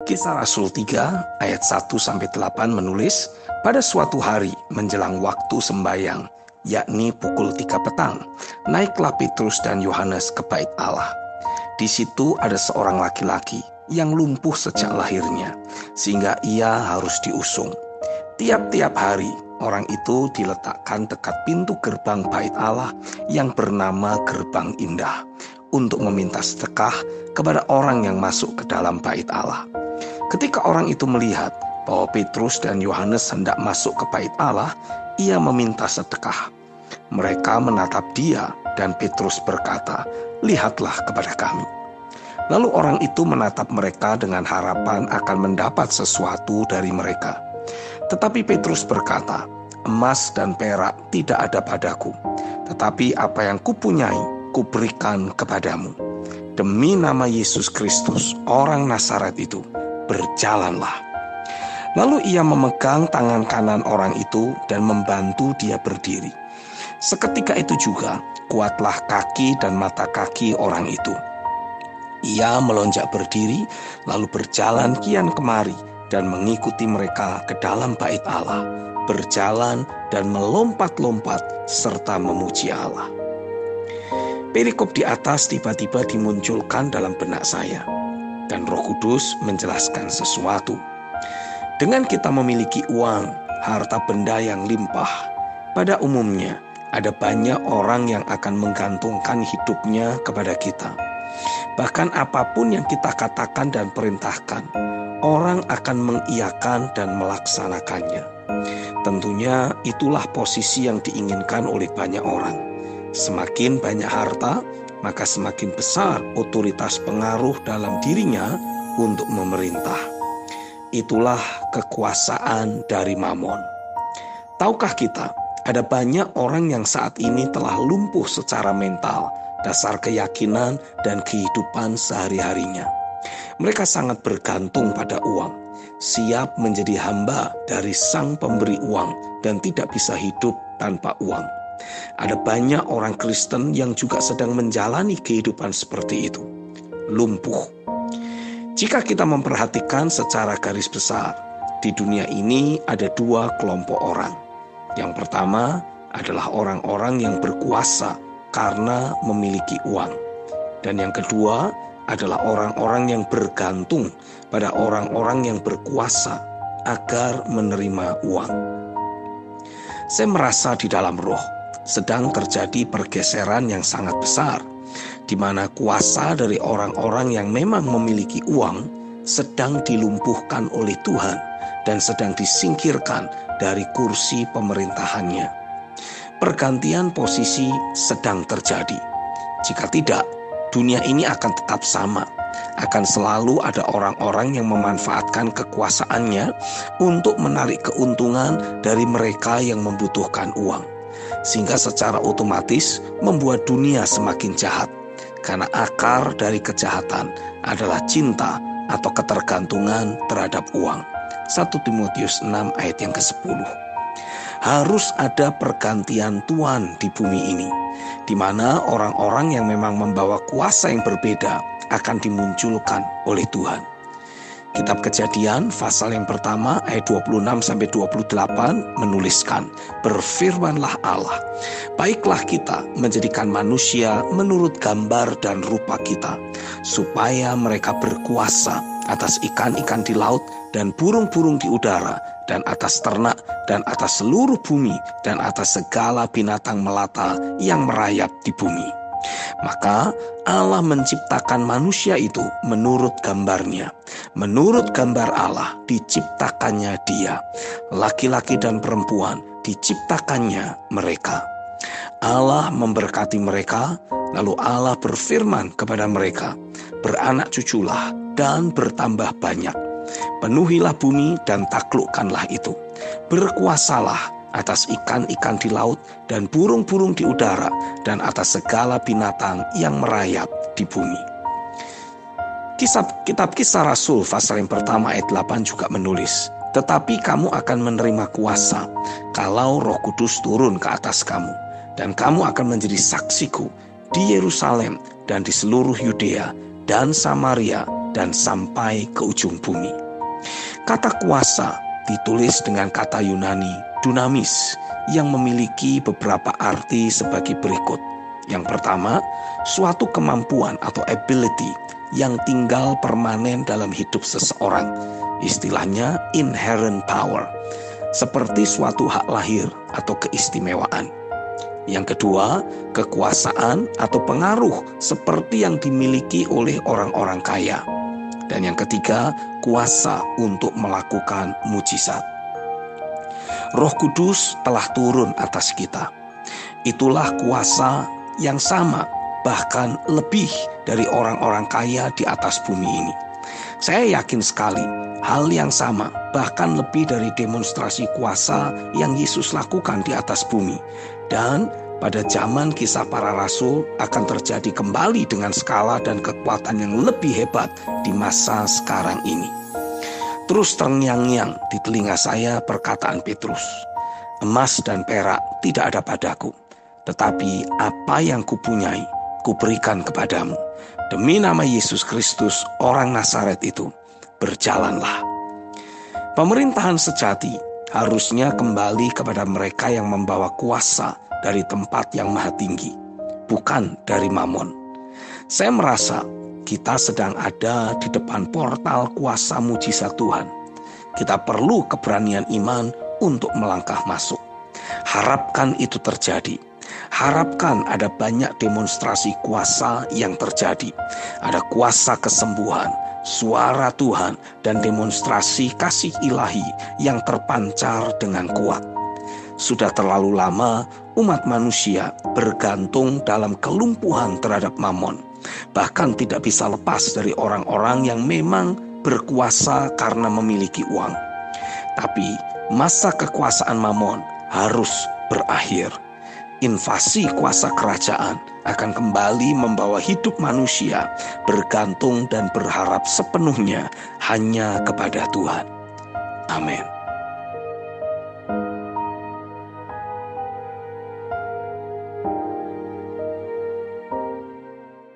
Kisah Rasul 3 ayat 1-8 menulis, pada suatu hari menjelang waktu sembahyang, yakni pukul 3 petang, naiklah Petrus dan Yohanes ke bait Allah. Di situ ada seorang laki-laki yang lumpuh sejak lahirnya, sehingga ia harus diusung. Tiap-tiap hari orang itu diletakkan dekat pintu gerbang bait Allah yang bernama Gerbang Indah, untuk meminta sedekah kepada orang yang masuk ke dalam bait Allah. Ketika orang itu melihat bahwa Petrus dan Yohanes hendak masuk ke bait Allah, ia meminta sedekah. Mereka menatap dia dan Petrus berkata, "Lihatlah kepada kami." Lalu orang itu menatap mereka dengan harapan akan mendapat sesuatu dari mereka. Tetapi Petrus berkata, "Emas dan perak tidak ada padaku, tetapi apa yang kupunyai, kuberikan kepadamu. Demi nama Yesus Kristus, orang Nazaret itu, berjalanlah." Lalu ia memegang tangan kanan orang itu dan membantu dia berdiri. Seketika itu juga kuatlah kaki dan mata kaki orang itu. Ia melonjak berdiri, lalu berjalan kian kemari dan mengikuti mereka ke dalam bait Allah, berjalan dan melompat-lompat serta memuji Allah. Perikop di atas tiba-tiba dimunculkan dalam benak saya, dan Roh Kudus menjelaskan sesuatu. Dengan kita memiliki uang, harta benda yang limpah, pada umumnya ada banyak orang yang akan menggantungkan hidupnya kepada kita. Bahkan apapun yang kita katakan dan perintahkan, orang akan mengiyakan dan melaksanakannya. Tentunya itulah posisi yang diinginkan oleh banyak orang. Semakin banyak harta, maka semakin besar otoritas pengaruh dalam dirinya untuk memerintah. Itulah kekuasaan dari Mamon. Tahukah kita, ada banyak orang yang saat ini telah lumpuh secara mental, dasar keyakinan dan kehidupan sehari-harinya. Mereka sangat bergantung pada uang, siap menjadi hamba dari sang pemberi uang dan tidak bisa hidup tanpa uang. Ada banyak orang Kristen yang juga sedang menjalani kehidupan seperti itu, lumpuh. Jika kita memperhatikan secara garis besar, di dunia ini ada dua kelompok orang. Yang pertama adalah orang-orang yang berkuasa karena memiliki uang. Dan yang kedua adalah orang-orang yang bergantung pada orang-orang yang berkuasa agar menerima uang. Saya merasa di dalam roh sedang terjadi pergeseran yang sangat besar, di mana kuasa dari orang-orang yang memang memiliki uang sedang dilumpuhkan oleh Tuhan dan sedang disingkirkan dari kursi pemerintahannya. Pergantian posisi sedang terjadi. Jika tidak, dunia ini akan tetap sama. Akan selalu ada orang-orang yang memanfaatkan kekuasaannya untuk menarik keuntungan dari mereka yang membutuhkan uang. Sehingga secara otomatis membuat dunia semakin jahat. Karena akar dari kejahatan adalah cinta atau ketergantungan terhadap uang. 1 Timotius 6 ayat yang ke-10. Harus ada pergantian Tuhan di bumi ini, di mana orang-orang yang memang membawa kuasa yang berbeda akan dimunculkan oleh Tuhan. Kitab Kejadian pasal yang pertama ayat 26-28 menuliskan, "Berfirmanlah Allah, baiklah kita menjadikan manusia menurut gambar dan rupa kita, supaya mereka berkuasa atas ikan-ikan di laut dan burung-burung di udara, dan atas ternak, dan atas seluruh bumi, dan atas segala binatang melata yang merayap di bumi." Maka Allah menciptakan manusia itu menurut gambarnya. Menurut gambar Allah diciptakannya dia. Laki-laki dan perempuan diciptakannya mereka. Allah memberkati mereka, lalu Allah berfirman kepada mereka, "Beranak cuculah dan bertambah banyak. Penuhilah bumi dan taklukkanlah itu. Berkuasalah atas ikan-ikan di laut dan burung-burung di udara dan atas segala binatang yang merayap di bumi." Kitab Kisah Rasul pasal yang pertama ayat 8 juga menulis, "Tetapi kamu akan menerima kuasa kalau Roh Kudus turun ke atas kamu, dan kamu akan menjadi saksiku di Yerusalem dan di seluruh Yudea dan Samaria dan sampai ke ujung bumi. Kata kuasa ditulis dengan kata Yunani dunamis yang memiliki beberapa arti sebagai berikut. Yang pertama, suatu kemampuan atau ability yang tinggal permanen dalam hidup seseorang. Istilahnya inherent power, seperti suatu hak lahir atau keistimewaan. Yang kedua, kekuasaan atau pengaruh seperti yang dimiliki oleh orang-orang kaya. Dan yang ketiga, kuasa untuk melakukan mujizat. Roh Kudus telah turun atas kita. Itulah kuasa yang sama, bahkan lebih dari orang-orang kaya di atas bumi ini. Saya yakin sekali, hal yang sama, bahkan lebih dari demonstrasi kuasa yang Yesus lakukan di atas bumi. Dan pada zaman Kisah Para Rasul akan terjadi kembali dengan skala dan kekuatan yang lebih hebat di masa sekarang ini. Terus terngiang-ngiang di telinga saya perkataan Petrus, "Emas dan perak tidak ada padaku, tetapi apa yang kupunyai, kuberikan kepadamu. Demi nama Yesus Kristus, orang Nazaret itu, berjalanlah." Pemerintahan sejati harusnya kembali kepada mereka yang membawa kuasa dari tempat yang maha tinggi, bukan dari Mamon. Saya merasa kita sedang ada di depan portal kuasa mujizat Tuhan. Kita perlu keberanian iman untuk melangkah masuk. Harapkan itu terjadi. Harapkan ada banyak demonstrasi kuasa yang terjadi. Ada kuasa kesembuhan, suara Tuhan, dan demonstrasi kasih ilahi yang terpancar dengan kuat. Sudah terlalu lama umat manusia bergantung dalam kelumpuhan terhadap Mamon. Bahkan tidak bisa lepas dari orang-orang yang memang berkuasa karena memiliki uang. Tapi masa kekuasaan Mamon harus berakhir. Invasi kuasa kerajaan akan kembali membawa hidup manusia bergantung dan berharap sepenuhnya hanya kepada Tuhan. Amin.